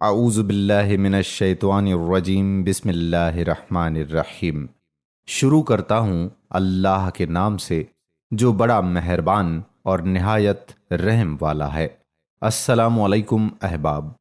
अऊज़ु बिल्लाहि मिनश शैतानिर रजीम बिस्मिल्लाहिर रहमानिर रहीम। शुरू करता हूँ अल्लाह के नाम से जो बड़ा मेहरबान और निहायत रहम वाला है। अस्सलामु अलैकुम अहबाब।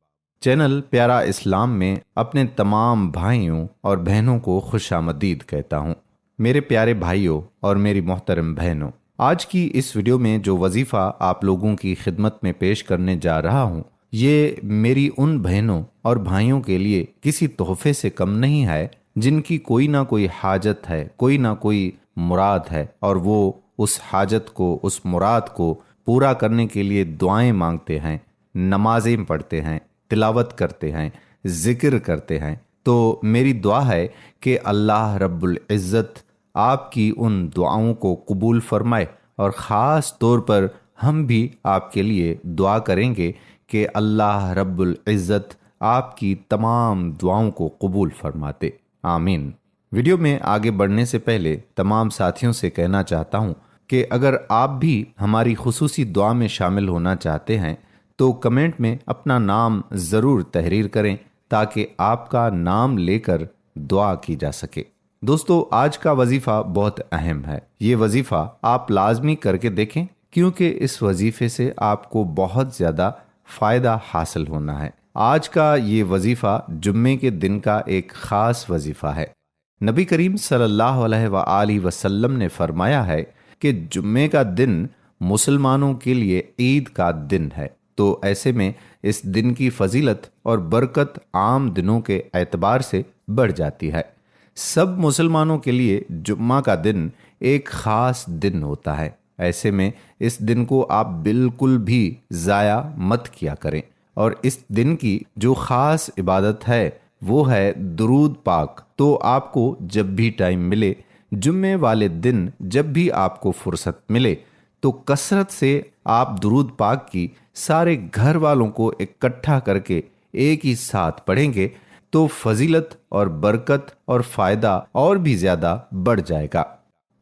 चैनल प्यारा इस्लाम में अपने तमाम भाइयों और बहनों को खुशामदीद कहता हूँ। मेरे प्यारे भाइयों और मेरी मोहतरम बहनों, आज की इस वीडियो में जो वजीफ़ा आप लोगों की खिदमत में पेश करने जा रहा हूँ, ये मेरी उन बहनों और भाइयों के लिए किसी तोहफे से कम नहीं है जिनकी कोई ना कोई हाजत है, कोई ना कोई मुराद है, और वो उस हाजत को, उस मुराद को पूरा करने के लिए दुआएं मांगते हैं, नमाजें पढ़ते हैं, तिलावत करते हैं, ज़िक्र करते हैं। तो मेरी दुआ है कि अल्लाह रब्बुल इज़्ज़त आपकी उन दुआओं को कबूल फरमाए, और ख़ास तौर पर हम भी आपके लिए दुआ करेंगे कि अल्लाह रब्बुल इज़्ज़त आपकी तमाम दुआओं को कबूल फरमाते, आमीन। वीडियो में आगे बढ़ने से पहले तमाम साथियों से कहना चाहता हूँ कि अगर आप भी हमारी खुसूसी दुआ में शामिल होना चाहते हैं तो कमेंट में अपना नाम ज़रूर तहरीर करें ताकि आपका नाम लेकर दुआ की जा सके। दोस्तों, आज का वजीफ़ा बहुत अहम है। ये वजीफ़ा आप लाजमी करके देखें, क्योंकि इस वजीफ़े से आपको बहुत ज़्यादा फ़ायदा हासिल होना है। आज का ये वजीफ़ा जुम्मे के दिन का एक ख़ास वजीफ़ा है। नबी करीम सल्लल्लाहु अलैहि वसल्लम ने फरमाया है कि जुम्मे का दिन मुसलमानों के लिए ईद का दिन है। तो ऐसे में इस दिन की फजीलत और बरकत आम दिनों के एतबार से बढ़ जाती है। सब मुसलमानों के लिए जुम्मा का दिन एक ख़ास दिन होता है। ऐसे में इस दिन को आप बिल्कुल भी ज़ाया मत किया करें, और इस दिन की जो ख़ास इबादत है वो है दुरूद पाक। तो आपको जब भी टाइम मिले, जुम्मे वाले दिन जब भी आपको फुर्सत मिले, तो कसरत से आप दुरूद पाक की सारे घर वालों को इकट्ठा करके एक ही साथ पढ़ेंगे तो फजीलत और बरकत और फ़ायदा और भी ज़्यादा बढ़ जाएगा।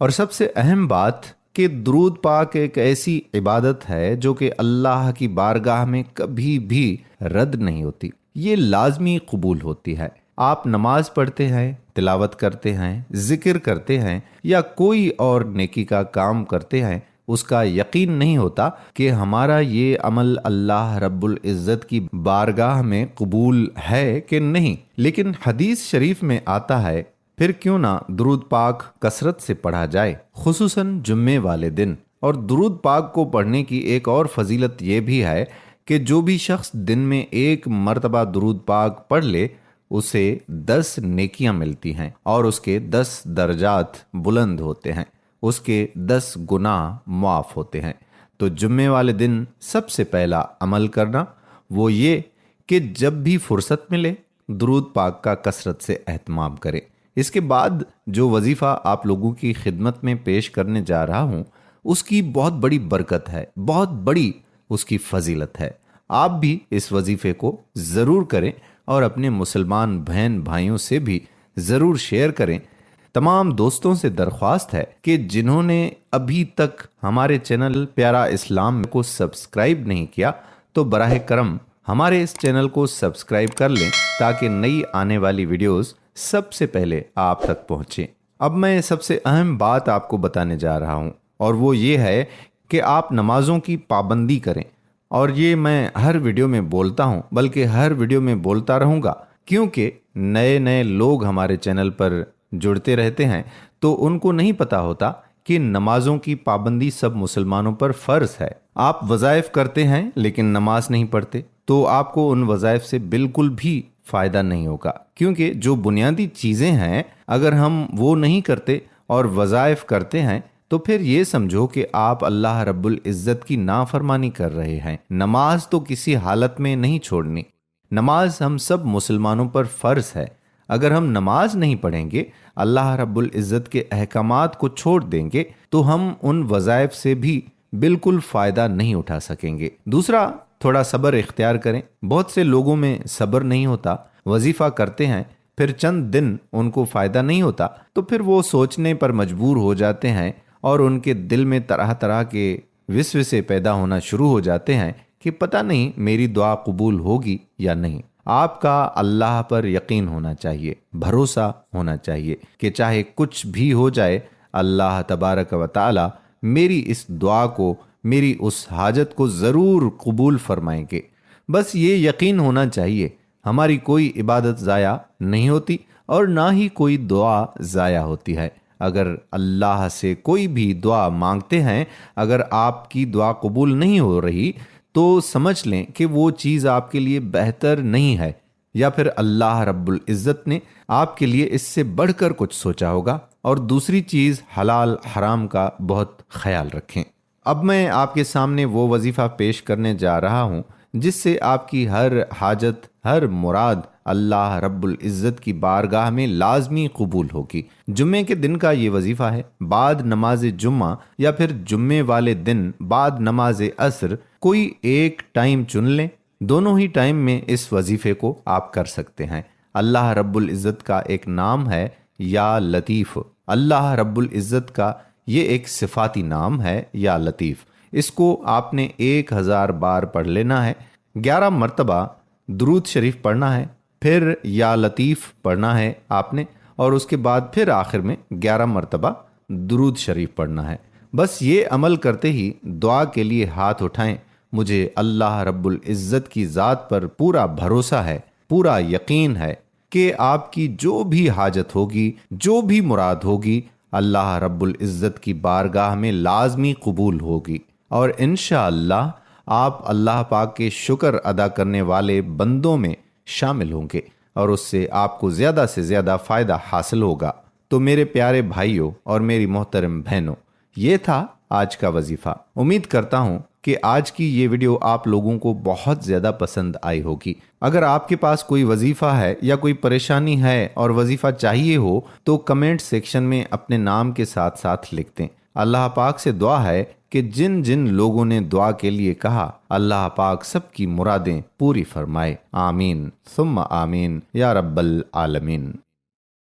और सबसे अहम बात कि दुरूद पाक एक ऐसी इबादत है जो कि अल्लाह की बारगाह में कभी भी रद्द नहीं होती, ये लाजमी कबूल होती है। आप नमाज पढ़ते हैं, तिलावत करते हैं, ज़िक्र करते हैं या कोई और नेकी का काम करते हैं, उसका यकीन नहीं होता कि हमारा ये अमल अल्लाह रब्बुल इज़्ज़त की बारगाह में कबूल है कि नहीं। लेकिन हदीस शरीफ में आता है, फिर क्यों ना दुरूद पाक कसरत से पढ़ा जाए, खुसूसन जुम्मे वाले दिन। और दुरूद पाक को पढ़ने की एक और फजीलत ये भी है कि जो भी शख्स दिन में एक मर्तबा दुरूद पाक पढ़ ले, उसे 10 नेकियां मिलती हैं और उसके 10 दर्जात बुलंद होते हैं, उसके 10 गुनाह माफ़ होते हैं। तो जुम्मे वाले दिन सबसे पहला अमल करना वो ये कि जब भी फुर्सत मिले दुरूद पाक का कसरत से एहतमाम करें। इसके बाद जो वजीफ़ा आप लोगों की खिदमत में पेश करने जा रहा हूँ, उसकी बहुत बड़ी बरकत है, बहुत बड़ी उसकी फजीलत है। आप भी इस वजीफ़े को ज़रूर करें और अपने मुसलमान बहन भाइयों से भी ज़रूर शेयर करें। तमाम दोस्तों से दरख्वास्त है कि जिन्होंने अभी तक हमारे चैनल प्यारा इस्लाम को सब्सक्राइब नहीं किया, तो बराह करम हमारे इस चैनल को सब्सक्राइब कर लें ताकि नई आने वाली वीडियोस सबसे पहले आप तक पहुंचे। अब मैं सबसे अहम बात आपको बताने जा रहा हूं, और वो ये है कि आप नमाजों की पाबंदी करें। और ये मैं हर वीडियो में बोलता हूं, बल्कि हर वीडियो में बोलता रहूंगा, क्योंकि नए नए लोग हमारे चैनल पर जुड़ते रहते हैं, तो उनको नहीं पता होता कि नमाजों की पाबंदी सब मुसलमानों पर फ़र्ज है। आप वज़ाइफ करते हैं लेकिन नमाज नहीं पढ़ते, तो आपको उन वज़ाइफ से बिल्कुल भी फ़ायदा नहीं होगा, क्योंकि जो बुनियादी चीज़ें हैं अगर हम वो नहीं करते और वज़ाइफ करते हैं तो फिर ये समझो कि आप अल्लाह रब्बुल इज़्ज़त की नाफरमानी कर रहे हैं। नमाज तो किसी हालत में नहीं छोड़नी, नमाज हम सब मुसलमानों पर फ़र्ज है। अगर हम नमाज नहीं पढ़ेंगे, अल्लाह रब्बुल इज़्ज़त के अहकामात को छोड़ देंगे, तो हम उन वज़ाइफ से भी बिल्कुल फ़ायदा नहीं उठा सकेंगे। दूसरा, थोड़ा सब्र इख्तियार करें। बहुत से लोगों में सब्र नहीं होता, वजीफ़ा करते हैं, फिर चंद दिन उनको फ़ायदा नहीं होता, तो फिर वो सोचने पर मजबूर हो जाते हैं और उनके दिल में तरह तरह के विस्वसे पैदा होना शुरू हो जाते हैं कि पता नहीं मेरी दुआ कबूल होगी या नहीं। آپ کا اللہ پر یقین ہونا چاہیے، بھروسہ ہونا چاہیے کہ چاہے کچھ بھی ہو جائے اللہ تبارک و تعالی میری اس دعا کو، میری اس حاجت کو ضرور قبول فرمائیں گے۔ بس یہ یقین ہونا چاہیے۔ ہماری کوئی عبادت ضائع نہیں ہوتی اور نہ ہی کوئی دعا ضائع ہوتی ہے۔ اگر اللہ سے کوئی بھی دعا مانگتے ہیں، اگر آپ کی دعا قبول نہیں ہو رہی تو سمجھ لیں کہ وہ چیز آپ کے لیے بہتر نہیں ہے، یا پھر اللہ رب العزت نے آپ کے لیے اس سے بڑھ کر کچھ سوچا ہوگا۔ اور دوسری چیز، حلال حرام کا بہت خیال رکھیں۔ اب میں آپ کے سامنے وہ وظیفہ پیش کرنے جا رہا ہوں جس سے آپ کی ہر حاجت، ہر مراد اللہ رب العزت کی بارگاہ میں لازمی قبول ہوگی۔ جمعے کے دن کا یہ وظیفہ ہے۔ بعد نماز جمعہ یا پھر جمعے والے دن بعد نماز عصر کوئی ایک ٹائم چن لیں، دونوں ہی ٹائم میں اس وظیفے کو آپ کر سکتے ہیں۔ اللہ رب العزت کا ایک نام ہے یا لطیف۔ اللہ رب العزت کا یہ ایک صفاتی نام ہے یا لطیف۔ اس کو آپ نے 1000 بار پڑھ لینا ہے، 11 مرتبہ درود شریف پڑھنا ہے، پھر یا لطیف پڑھنا ہے آپ نے، اور اس کے بعد پھر آخر میں 11 مرتبہ درود شریف پڑھنا ہے۔ بس یہ عمل کرتے ہی دعا کے لیے ہاتھ اٹھائیں۔ مجھے اللہ رب العزت کی ذات پر پورا بھروسہ ہے، پورا یقین ہے کہ آپ کی جو بھی حاجت ہوگی، جو بھی مراد ہوگی، اللہ رب العزت کی بارگاہ میں لازمی قبول ہوگی، اور انشاءاللہ آپ اللہ پاک کے شکر ادا کرنے والے بندوں میں شامل ہوں گے اور اس سے آپ کو زیادہ سے زیادہ فائدہ حاصل ہوگا۔ تو میرے پیارے بھائیوں اور میری محترم بہنوں، یہ تھا آج کا وظیفہ۔ امید کرتا ہوں کہ آج کی یہ ویڈیو آپ لوگوں کو بہت زیادہ پسند آئی ہوگی۔ اگر آپ کے پاس کوئی وظیفہ ہے یا کوئی پریشانی ہے اور وظیفہ چاہیے ہو تو کمنٹ سیکشن میں اپنے نام کے ساتھ ساتھ لکھ دیں۔ اللہ پاک سے دعا ہے کہ جن جن لوگوں نے دعا کے لیے کہا، اللہ پاک سب کی مرادیں پوری فرمائے۔ آمین ثم آمین یا رب العالمین۔